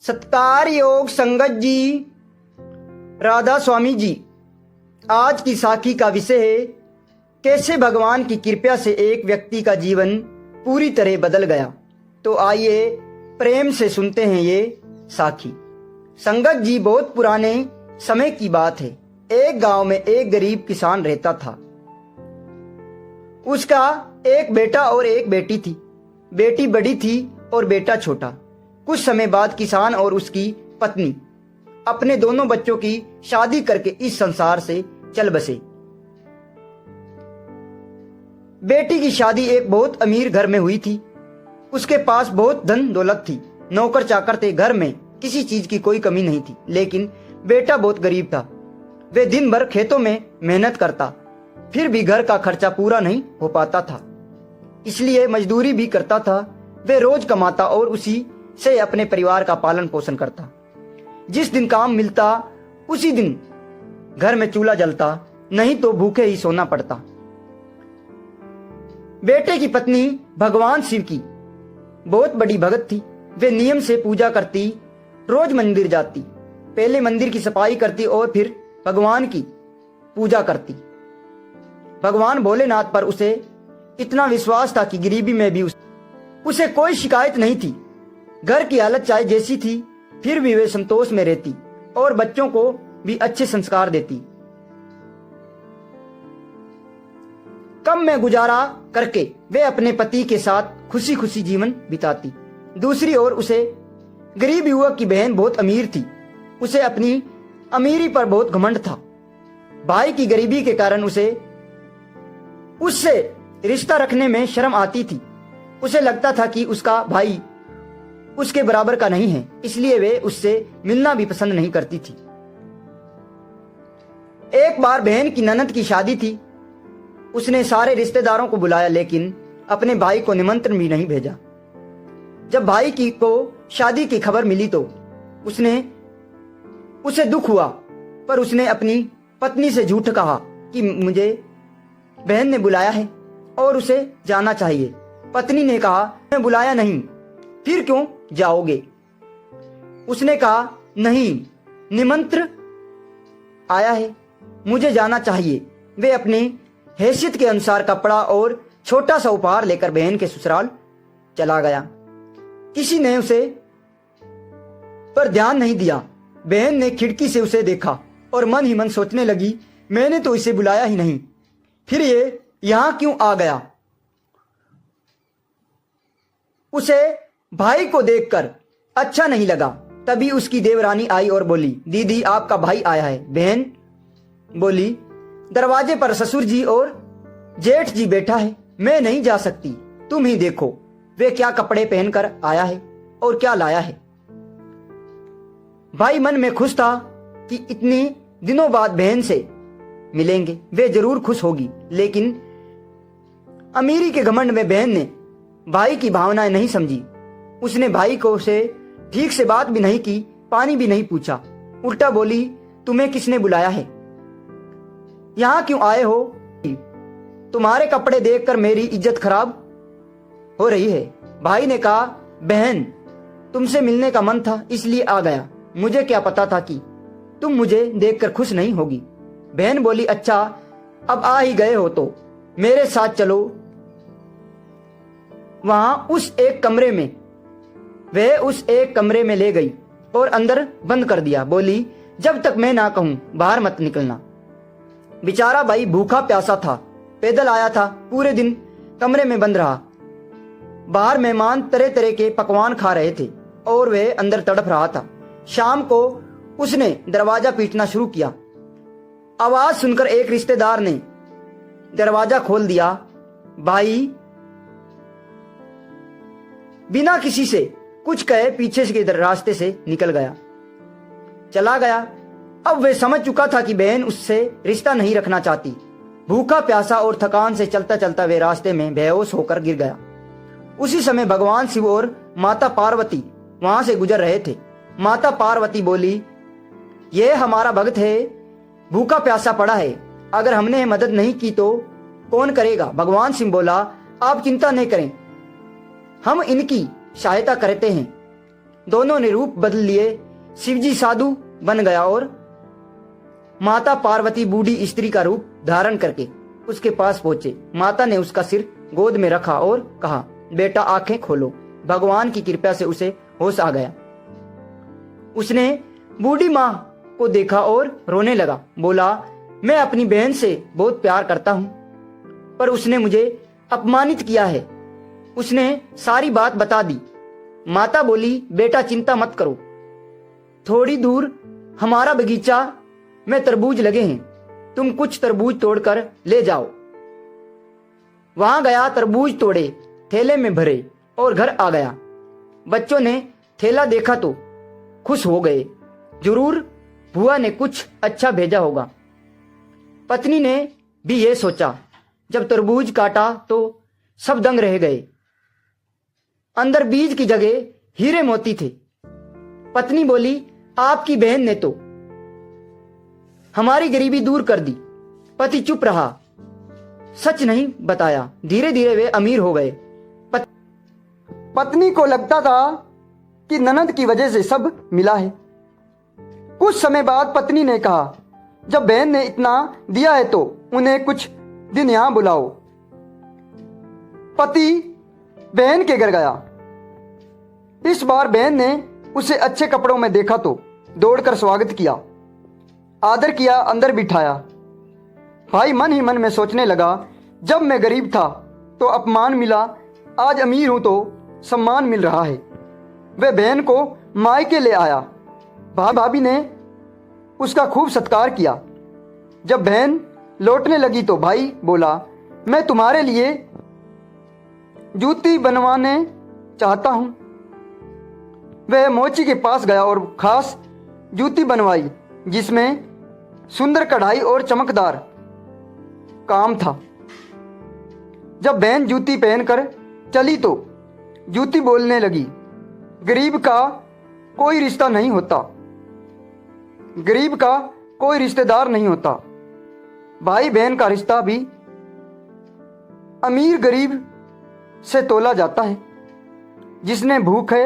सत्कार योग संगत जी, राधा स्वामी जी। आज की साखी का विषय है कैसे भगवान की कृपा से एक व्यक्ति का जीवन पूरी तरह बदल गया। तो आइए प्रेम से सुनते हैं ये साखी। संगत जी, बहुत पुराने समय की बात है। एक गांव में एक गरीब किसान रहता था। उसका एक बेटा और एक बेटी थी। बेटी बड़ी थी और बेटा छोटा। कुछ समय बाद किसान और उसकी पत्नी अपने दोनों बच्चों की शादी करके इस संसार से चल बसे। बेटी की शादी एक बहुत अमीर घर में हुई थी। उसके पास बहुत धन दौलत थी, नौकर चाकर थे, घर में किसी चीज की कोई कमी नहीं थी। लेकिन बेटा बहुत गरीब था। वे दिन भर खेतों में मेहनत करता, फिर भी घर का खर्चा पूरा नहीं हो पाता था, इसलिए मजदूरी भी करता था। वे रोज कमाता और उसी से अपने परिवार का पालन पोषण करता। जिस दिन काम मिलता उसी दिन घर में चूल्हा जलता, नहीं तो भूखे ही सोना पड़ता। बेटे की पत्नी भगवान शिव की बहुत बड़ी भगत थी। वे नियम से पूजा करती, रोज मंदिर जाती। पहले मंदिर की सफाई करती और फिर भगवान की पूजा करती। भगवान भोलेनाथ पर उसे इतना विश्वास था कि गरीबी में भी उसे कोई शिकायत नहीं थी। घर की हालत चाहे जैसी थी, फिर भी वे संतोष में रहती और बच्चों को भी अच्छे संस्कार देती। कम में गुजारा करके वे अपने पति के साथ खुशी खुशी जीवन बिताती। दूसरी ओर उसे गरीब युवक की बहन बहुत अमीर थी। उसे अपनी अमीरी पर बहुत घमंड था। भाई की गरीबी के कारण उससे रिश्ता रखने में शर्म आती थी। उसे लगता था कि उसका भाई उसके बराबर का नहीं है, इसलिए वे उससे मिलना भी पसंद नहीं करती थी। एक बार बहन की ननद की शादी थी। उसने सारे रिश्तेदारों को बुलाया, लेकिन अपने भाई को निमंत्रण भी नहीं भेजा। जब भाई को शादी की खबर मिली तो उसे दुख हुआ, पर उसने अपनी पत्नी से झूठ कहा कि मुझे बहन ने बुलाया है और उसे जाना चाहिए। पत्नी ने कहा, मैं बुलाया नहीं, फिर क्यों जाओगे? उसने कहा, नहीं, निमंत्रण आया है, मुझे जाना चाहिए। वे अपने हैसियत के अनुसार कपड़ा और छोटा सा उपहार लेकर बहन के ससुराल चला गया। किसी ने उसे पर ध्यान नहीं दिया। बहन ने खिड़की से उसे देखा और मन ही मन सोचने लगी, मैंने तो इसे बुलाया ही नहीं, फिर ये यहां क्यों आ गया? उसे भाई को देखकर अच्छा नहीं लगा। तभी उसकी देवरानी आई और बोली, दीदी, आपका भाई आया है। बहन बोली, दरवाजे पर ससुर जी और जेठ जी बैठा है, मैं नहीं जा सकती, तुम ही देखो वे क्या कपड़े पहनकर आया है और क्या लाया है। भाई मन में खुश था कि इतने दिनों बाद बहन से मिलेंगे, वे जरूर खुश होगी। लेकिन अमीरी के घमंड में बहन ने भाई की भावनाएं नहीं समझी। उसने भाई को से ठीक से बात भी नहीं की, पानी भी नहीं पूछा। उल्टा बोली, तुम्हें किसने बुलाया है? यहां क्यों आए हो? तुम्हारे कपड़े देखकर मेरी इज्जत खराब हो रही है। भाई ने कहा, बहन, तुमसे मिलने का मन था इसलिए आ गया, मुझे क्या पता था कि तुम मुझे देखकर खुश नहीं होगी। बहन बोली, अच्छा, अब आ ही गए हो तो मेरे साथ चलो। वहां उस एक कमरे में ले गई और अंदर बंद कर दिया। बोली, जब तक मैं ना कहूं बाहर मत निकलना। बेचारा भाई भूखा प्यासा था, पैदल आया था, पूरे दिन कमरे में बंद रहा। बाहर मेहमान तरह तरह के पकवान खा रहे थे और वह अंदर तड़प रहा था। शाम को उसने दरवाजा पीटना शुरू किया। आवाज सुनकर एक रिश्तेदार ने दरवाजा खोल दिया। भाई बिना किसी से कुछ कहे पीछे के रास्ते से निकल चला गया। अब वे समझ चुका था कि बहन उससे रिश्ता नहीं रखना चाहती। भूखा प्यासा और थकान से चलता चलता वे रास्ते में बेहोश होकर गिर गया। उसी समय भगवान शिव और माता पार्वती वहां से गुजर रहे थे। माता पार्वती बोली, यह हमारा भक्त है, भूखा प्यासा पड़ा है, अगर हमने मदद नहीं की तो कौन करेगा? भगवान शिव बोला, आप चिंता नहीं करें, हम इनकी सहायता करते हैं। दोनों ने रूप बदल लिए। शिवजी साधु बन गया और माता पार्वती बूढ़ी स्त्री का रूप धारण करके उसके पास पहुंचे। माता ने उसका सिर गोद में रखा और कहा, बेटा आंखें खोलो। भगवान की कृपा से उसे होश आ गया। उसने बूढ़ी माँ को देखा और रोने लगा। बोला, मैं अपनी बहन से बहुत प्यार करता हूं, पर उसने मुझे अपमानित किया है। उसने सारी बात बता दी। माता बोली, बेटा चिंता मत करो, थोड़ी दूर हमारा बगीचा में तरबूज लगे हैं, तुम कुछ तरबूज तोड़कर ले जाओ। वहां गया, तरबूज तोड़े, थैले में भरे और घर आ गया। बच्चों ने थैला देखा तो खुश हो गए, जरूर बुआ ने कुछ अच्छा भेजा होगा। पत्नी ने भी ये सोचा। जब तरबूज काटा तो सब दंग रह गए। अंदर बीज की जगह हीरे मोती थे। पत्नी बोली, आपकी बहन ने तो हमारी गरीबी दूर कर दी। पति चुप रहा, सच नहीं बताया। धीरे धीरे वे अमीर हो गए। पत्नी को लगता था कि ननद की वजह से सब मिला है। कुछ समय बाद पत्नी ने कहा, जब बहन ने इतना दिया है तो उन्हें कुछ दिन यहां बुलाओ। पति बहन के घर गया। इस बार बहन ने उसे अच्छे कपड़ों में देखा तो दौड़कर स्वागत किया, आदर किया, अंदर बिठाया। भाई मन ही मन में सोचने लगा, जब मैं गरीब था तो अपमान मिला, आज अमीर हूं तो सम्मान मिल रहा है। वह बहन को मायके ले आया। भाभी ने उसका खूब सत्कार किया। जब बहन लौटने लगी तो भाई बोला, मैं तुम्हारे लिए जूती बनवाने चाहता हूं। वह मोची के पास गया और खास जूती बनवाई, जिसमें सुंदर कढ़ाई और चमकदार काम था। जब बहन जूती पहनकर चली तो जूती बोलने लगी, गरीब का कोई रिश्ता नहीं होता, गरीब का कोई रिश्तेदार नहीं होता। भाई बहन का रिश्ता भी अमीर गरीब से तोला जाता है। जिसने भूखे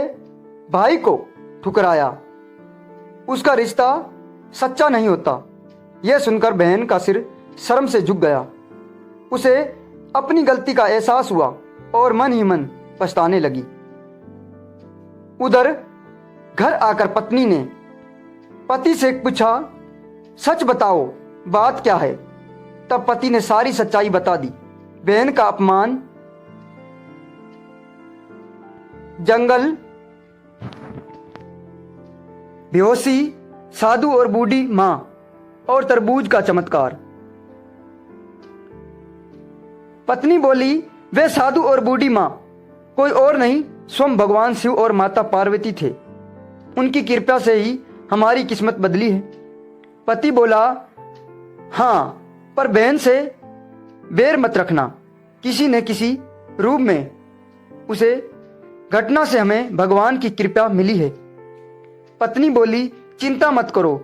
भाई को ठुकराया, उसका रिश्ता सच्चा नहीं होता। यह सुनकर बहन का सिर शर्म से झुक गया। उसे अपनी गलती का एहसास हुआ और मन ही मन पछताने लगी। उधर घर आकर पत्नी ने पति से पूछा, सच बताओ बात क्या है। तब पति ने सारी सच्चाई बता दी। बहन का अपमान, जंगल, बेहोशी, साधु और बूढ़ी मां और तरबूज का चमत्कार। पत्नी बोली, वे साधु और बूढ़ी मां कोई और नहीं, स्वयं भगवान शिव और माता पार्वती थे। उनकी कृपा से ही हमारी किस्मत बदली है। पति बोला, हाँ, पर बहन से बैर मत रखना। किसी न किसी रूप में उसे घटना से हमें भगवान की कृपा मिली है। पत्नी बोली, चिंता मत करो,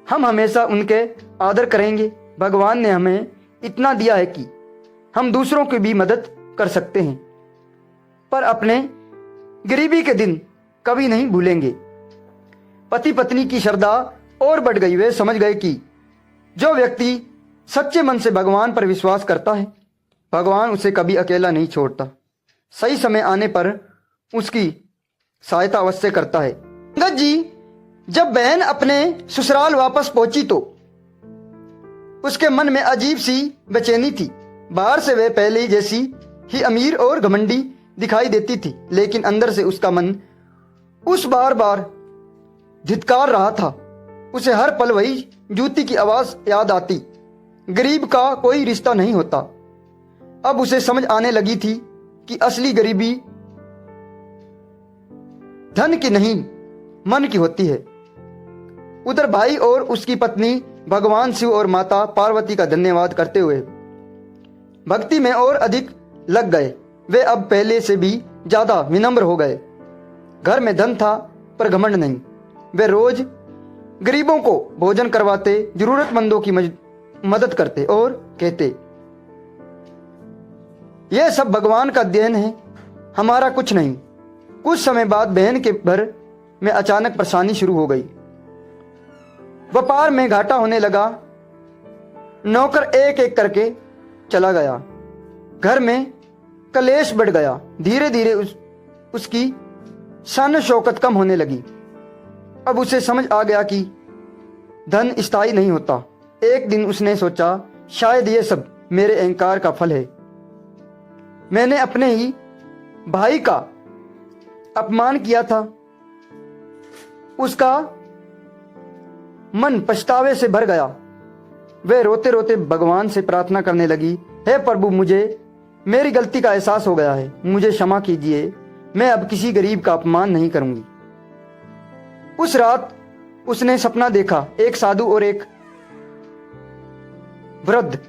हम हमेशा उनके आदर करेंगे। भगवान ने हमें इतना दिया है कि हम दूसरों की भी मदद कर सकते हैं, पर अपने गरीबी के दिन कभी नहीं भूलेंगे। पति पत्नी की श्रद्धा और बढ़ गई। वे समझ गए कि जो व्यक्ति सच्चे मन से भगवान पर विश्वास करता है, भगवान उसे कभी अकेला नहीं छोड़ता। सही समय आने पर उसकी सहायता अवश्य करता है। अंगद जी जब बहन अपने ससुराल वापस पहुंची तो उसके मन में अजीब सी बेचैनी थी। बाहर से वह पहले जैसी ही अमीर और घमंडी दिखाई देती थी, लेकिन अंदर से उसका मन उस बार बार धिक्कार रहा था। उसे हर पल वही जूती की आवाज याद आती, गरीब का कोई रिश्ता नहीं होता। अब उसे समझ आने लगी थी कि असली गरीबी धन की नहीं, मन की होती है। उधर भाई और उसकी पत्नी भगवान शिव और माता पार्वती का धन्यवाद करते हुए भक्ति में और अधिक लग गए। वे अब पहले से भी ज्यादा विनम्र हो गए। घर में धन था पर घमंड नहीं। वे रोज गरीबों को भोजन करवाते, जरूरतमंदों की मदद करते और कहते, यह सब भगवान का देन है, हमारा कुछ नहीं। कुछ समय बाद बहन के घर में अचानक परेशानी शुरू हो गई। व्यापार में घाटा होने लगा। नौकर एक एक करके चला गया। घर में कलेश बढ़ गया। धीरे धीरे उसकी शान शौकत कम होने लगी। अब उसे समझ आ गया कि धन स्थायी नहीं होता। एक दिन उसने सोचा, शायद ये सब मेरे अहंकार का फल है। मैंने अपने ही भाई का अपमान किया था। उसका मन पछतावे से भर गया। वह रोते रोते भगवान से प्रार्थना करने लगी, हे प्रभु, मुझे मेरी गलती का एहसास हो गया है, मुझे क्षमा कीजिए। मैं अब किसी गरीब का अपमान नहीं करूंगी। उस रात उसने सपना देखा। एक साधु और एक वृद्ध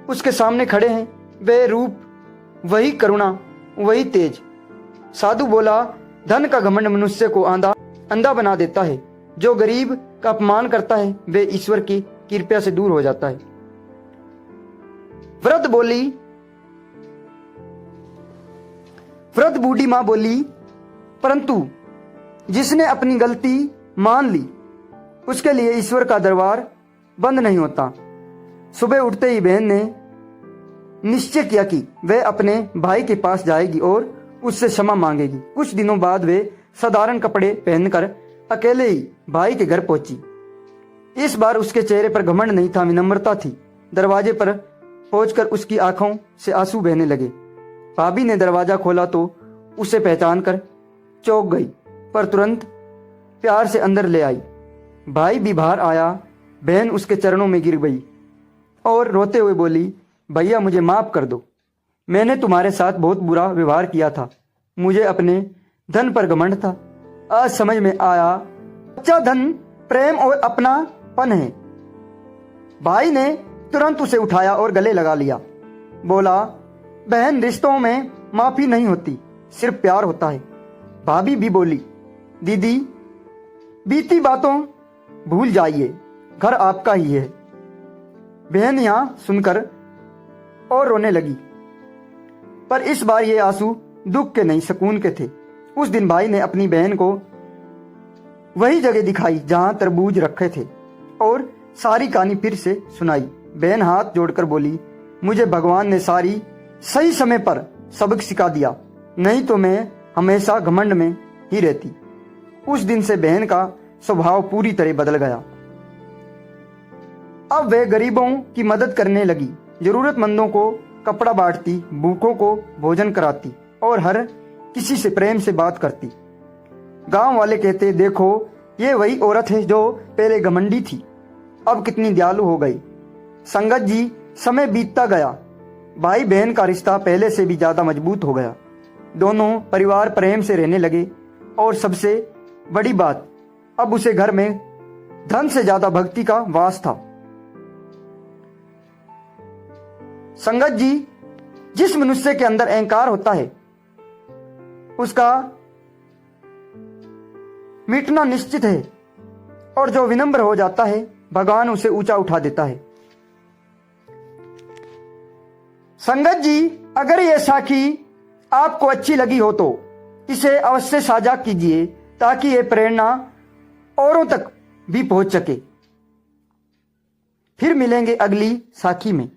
उसके सामने खड़े हैं। वे रूप वही, करुणा वही तेज। साधु बोला, धन का घमंड मनुष्य को अंधा बना देता है। जो गरीब का अपमान करता है वे ईश्वर की कृपा से दूर हो जाता है। वृद्ध बूढ़ी मां बोली, परंतु जिसने अपनी गलती मान ली उसके लिए ईश्वर का दरबार बंद नहीं होता। सुबह उठते ही बहन ने निश्चय किया कि वह अपने भाई के पास जाएगी और उससे क्षमा मांगेगी। कुछ दिनों बाद वे साधारण कपड़े पहनकर अकेले ही भाई के घर पहुंची। इस बार उसके चेहरे पर घमंड नहीं था, विनम्रता थी। दरवाजे पर पहुंचकर उसकी आंखों से आंसू बहने लगे। भाभी ने दरवाजा खोला तो उसे पहचान कर चौंक गई, पर तुरंत प्यार से अंदर ले आई। भाई भी बाहर आया। बहन उसके चरणों में गिर गई और रोते हुए बोली, भैया मुझे माफ कर दो। मैंने तुम्हारे साथ बहुत बुरा व्यवहार किया था। मुझे अपने धन पर घमंड था। आज समझ में आया, सच्चा धन प्रेम और अपनापन है। भाई ने तुरंत उसे उठाया और गले लगा लिया। बोला, बहन, रिश्तों में माफी नहीं होती, सिर्फ प्यार होता है। भाभी भी बोली, दीदी, बीती बातों भूल जाइए, घर आपका ही है। बहन यहां सुनकर और रोने लगी, पर इस बार ये आंसू दुख के नहीं, सुकून के थे। उस दिन भाई ने अपनी बहन को वही जगह दिखाई जहां तरबूज रखे थे और सारी कहानी फिर से सुनाई। बहन हाथ जोड़कर बोली, मुझे भगवान ने सही समय पर सबक सिखा दिया, नहीं तो मैं हमेशा घमंड में ही रहती। उस दिन से बहन का स्वभाव पूरी तरह बदल गया। अब वह गरीबों की मदद करने लगी, जरूरतमंदों को कपड़ा बांटती, भूखों को भोजन कराती और हर किसी से प्रेम से बात करती। गांव वाले कहते, देखो ये वही औरत है जो पहले घमंडी थी, अब कितनी दयालु हो गई। संगत जी, समय बीतता गया। भाई बहन का रिश्ता पहले से भी ज्यादा मजबूत हो गया। दोनों परिवार प्रेम से रहने लगे और सबसे बड़ी बात, अब उसे घर में धन से ज्यादा भक्ति का वास था। संगत जी, जिस मनुष्य के अंदर अहंकार होता है उसका मिटना निश्चित है, और जो विनम्र हो जाता है भगवान उसे ऊंचा उठा देता है। संगत जी, अगर ये साखी आपको अच्छी लगी हो तो इसे अवश्य साझा कीजिए ताकि ये प्रेरणा औरों तक भी पहुंच सके। फिर मिलेंगे अगली साखी में।